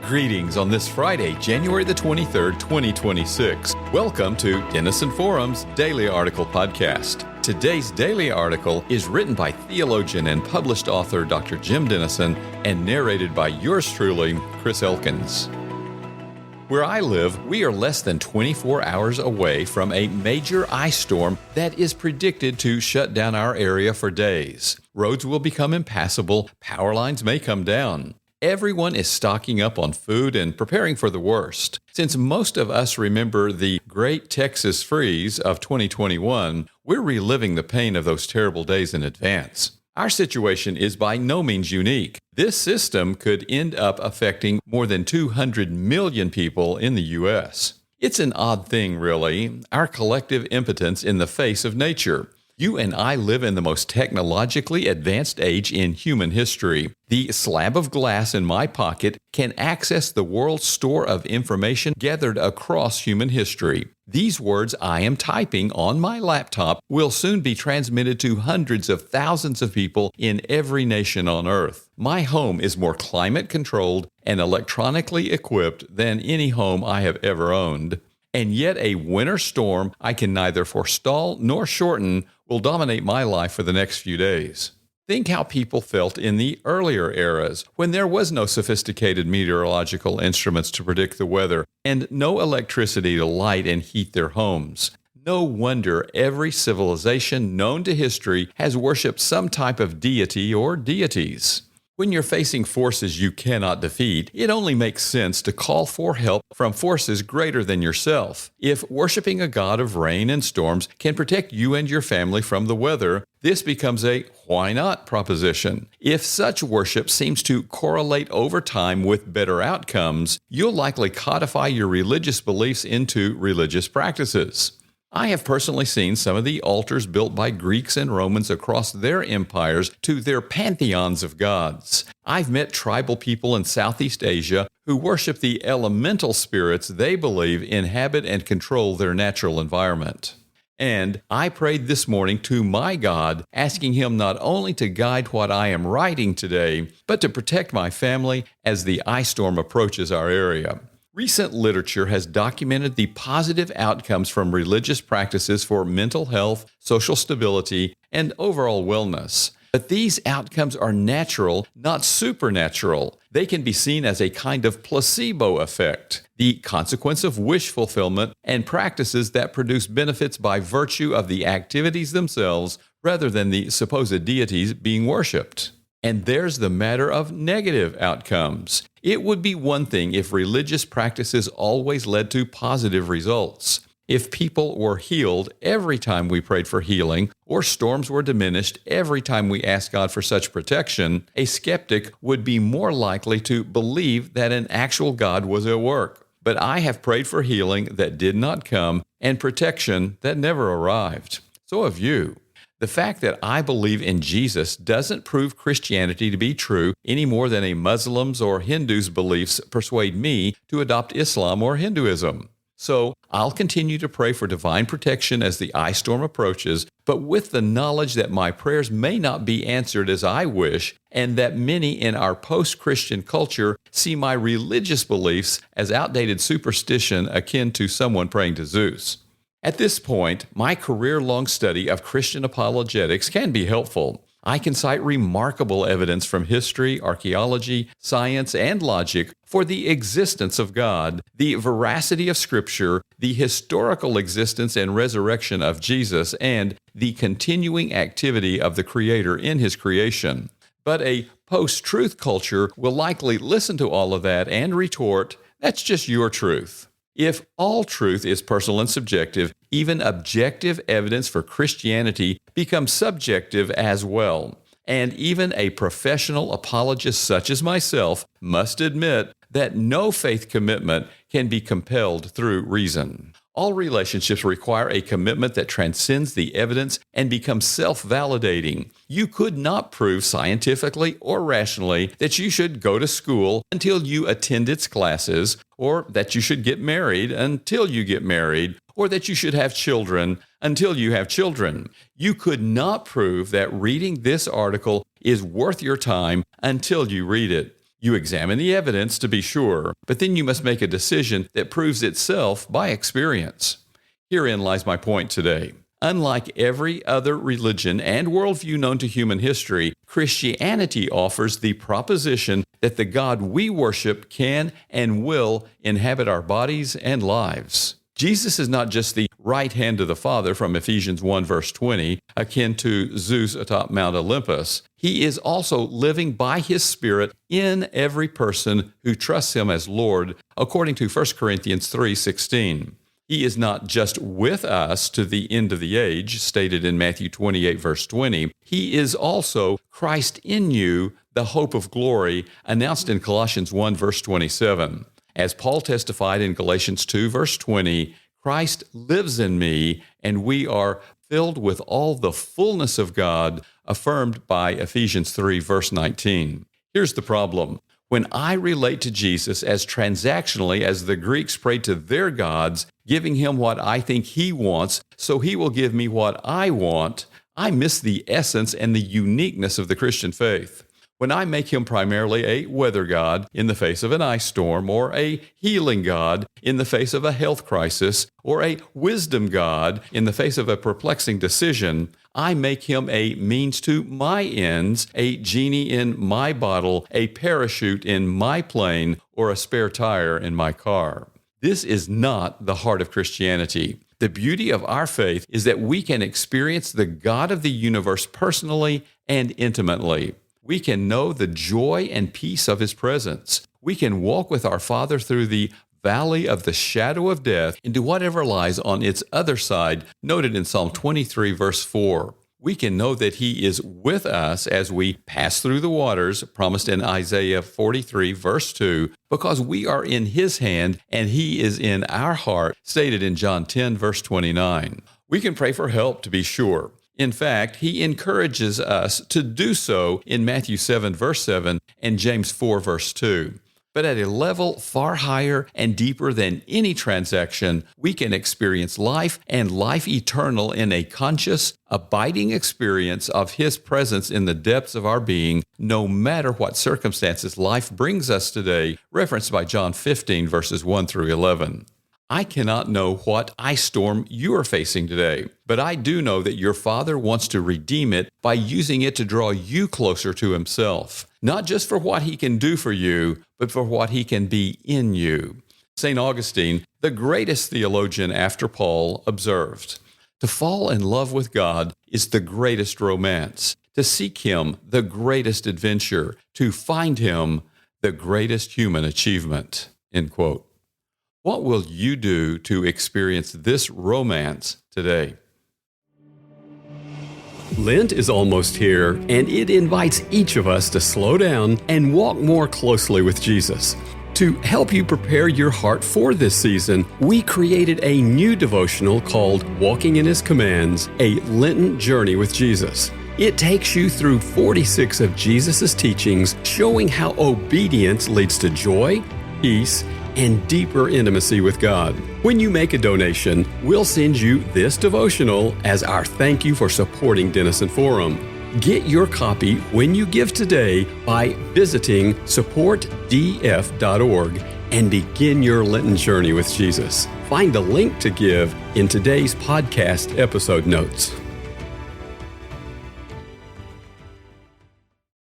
Greetings on this Friday, January the 23rd, 2026. Welcome to Denison Forum's Daily Article Podcast. Today's daily article is written by theologian and published author Dr. Jim Denison and narrated by yours truly, Chris Elkins. Where I live, we are less than 24 hours away from a major ice storm that is predicted to shut down our area for days. Roads will become impassable, power lines may come down. Everyone is stocking up on food and preparing for the worst. Since most of us remember the Great Texas Freeze of 2021, we're reliving the pain of those terrible days in advance. Our situation is by no means unique. This system could end up affecting more than 200 million people in the U.S. It's an odd thing, really, our collective impotence in the face of nature. You and I live in the most technologically advanced age in human history. The slab of glass in my pocket can access the world's store of information gathered across human history. These words I am typing on my laptop will soon be transmitted to hundreds of thousands of people in every nation on Earth. My home is more climate-controlled and electronically equipped than any home I have ever owned. And yet a winter storm I can neither forestall nor shorten will dominate my life for the next few days. Think how people felt in the earlier eras when there was no sophisticated meteorological instruments to predict the weather and no electricity to light and heat their homes. No wonder every civilization known to history has worshipped some type of deity or deities. When you're facing forces you cannot defeat, it only makes sense to call for help from forces greater than yourself. If worshiping a god of rain and storms can protect you and your family from the weather, this becomes a why not proposition. If such worship seems to correlate over time with better outcomes, you'll likely codify your religious beliefs into religious practices. I have personally seen some of the altars built by Greeks and Romans across their empires to their pantheons of gods. I've met tribal people in Southeast Asia who worship the elemental spirits they believe inhabit and control their natural environment. And I prayed this morning to my God, asking Him not only to guide what I am writing today, but to protect my family as the ice storm approaches our area. Recent literature has documented the positive outcomes from religious practices for mental health, social stability, and overall wellness. But these outcomes are natural, not supernatural. They can be seen as a kind of placebo effect, the consequence of wish fulfillment and practices that produce benefits by virtue of the activities themselves rather than the supposed deities being worshipped. And there's the matter of negative outcomes. It would be one thing if religious practices always led to positive results. If people were healed every time we prayed for healing, or storms were diminished every time we asked God for such protection, a skeptic would be more likely to believe that an actual God was at work. But I have prayed for healing that did not come and protection that never arrived. So have you. The fact that I believe in Jesus doesn't prove Christianity to be true any more than a Muslim's or Hindu's beliefs persuade me to adopt Islam or Hinduism. So I'll continue to pray for divine protection as the ice storm approaches, but with the knowledge that my prayers may not be answered as I wish, and that many in our post-Christian culture see my religious beliefs as outdated superstition akin to someone praying to Zeus. At this point, my career-long study of Christian apologetics can be helpful. I can cite remarkable evidence from history, archaeology, science, and logic for the existence of God, the veracity of Scripture, the historical existence and resurrection of Jesus, and the continuing activity of the Creator in His creation. But a post-truth culture will likely listen to all of that and retort, "That's just your truth." If all truth is personal and subjective, even objective evidence for Christianity becomes subjective as well. And even a professional apologist such as myself must admit that no faith commitment can be compelled through reason. All relationships require a commitment that transcends the evidence and becomes self-validating. You could not prove scientifically or rationally that you should go to school until you attend its classes, or that you should get married until you get married, or that you should have children until you have children. You could not prove that reading this article is worth your time until you read it. You examine the evidence to be sure, but then you must make a decision that proves itself by experience. Herein lies my point today. Unlike every other religion and worldview known to human history, Christianity offers the proposition that the God we worship can and will inhabit our bodies and lives. Jesus is not just the right hand of the Father from Ephesians 1 verse 20, akin to Zeus atop Mount Olympus. He is also living by His Spirit in every person who trusts Him as Lord, according to 1 Corinthians 3:16. He is not just with us to the end of the age, stated in Matthew 28, verse 20. He is also Christ in you, the hope of glory, announced in Colossians 1, verse 27. As Paul testified in Galatians 2, verse 20, Christ lives in me, and we are filled with all the fullness of God, affirmed by Ephesians 3, verse 19. Here's the problem. When I relate to Jesus as transactionally as the Greeks prayed to their gods, giving Him what I think He wants so He will give me what I want, I miss the essence and the uniqueness of the Christian faith. When I make Him primarily a weather god in the face of an ice storm, or a healing god in the face of a health crisis, or a wisdom god in the face of a perplexing decision, I make Him a means to my ends, a genie in my bottle, a parachute in my plane, or a spare tire in my car. This is not the heart of Christianity. The beauty of our faith is that we can experience the God of the universe personally and intimately. We can know the joy and peace of His presence. We can walk with our Father through the valley of the shadow of death into whatever lies on its other side, noted in Psalm 23, verse 4. We can know that He is with us as we pass through the waters, promised in Isaiah 43, verse 2, because we are in His hand and He is in our heart, stated in John 10, verse 29. We can pray for help, to be sure. In fact, He encourages us to do so in Matthew 7, verse 7, and James 4, verse 2. But at a level far higher and deeper than any transaction, we can experience life and life eternal in a conscious, abiding experience of His presence in the depths of our being, no matter what circumstances life brings us today, referenced by John 15, verses 1 through 11. I cannot know what ice storm you are facing today, but I do know that your Father wants to redeem it by using it to draw you closer to Himself, not just for what He can do for you, but for what He can be in you. St. Augustine, the greatest theologian after Paul, observed, "To fall in love with God is the greatest romance. To seek Him, the greatest adventure. To find Him, the greatest human achievement." End quote. What will you do to experience this romance today? Lent is almost here, and it invites each of us to slow down and walk more closely with Jesus. To help you prepare your heart for this season, we created a new devotional called Walking in His Commands, a Lenten Journey with Jesus. It takes you through 46 of Jesus' teachings, showing how obedience leads to joy, peace, and deeper intimacy with God. When you make a donation, we'll send you this devotional as our thank you for supporting Denison Forum. Get your copy when you give today by visiting supportdf.org and begin your Lenten journey with Jesus. Find the link to give in today's podcast episode notes.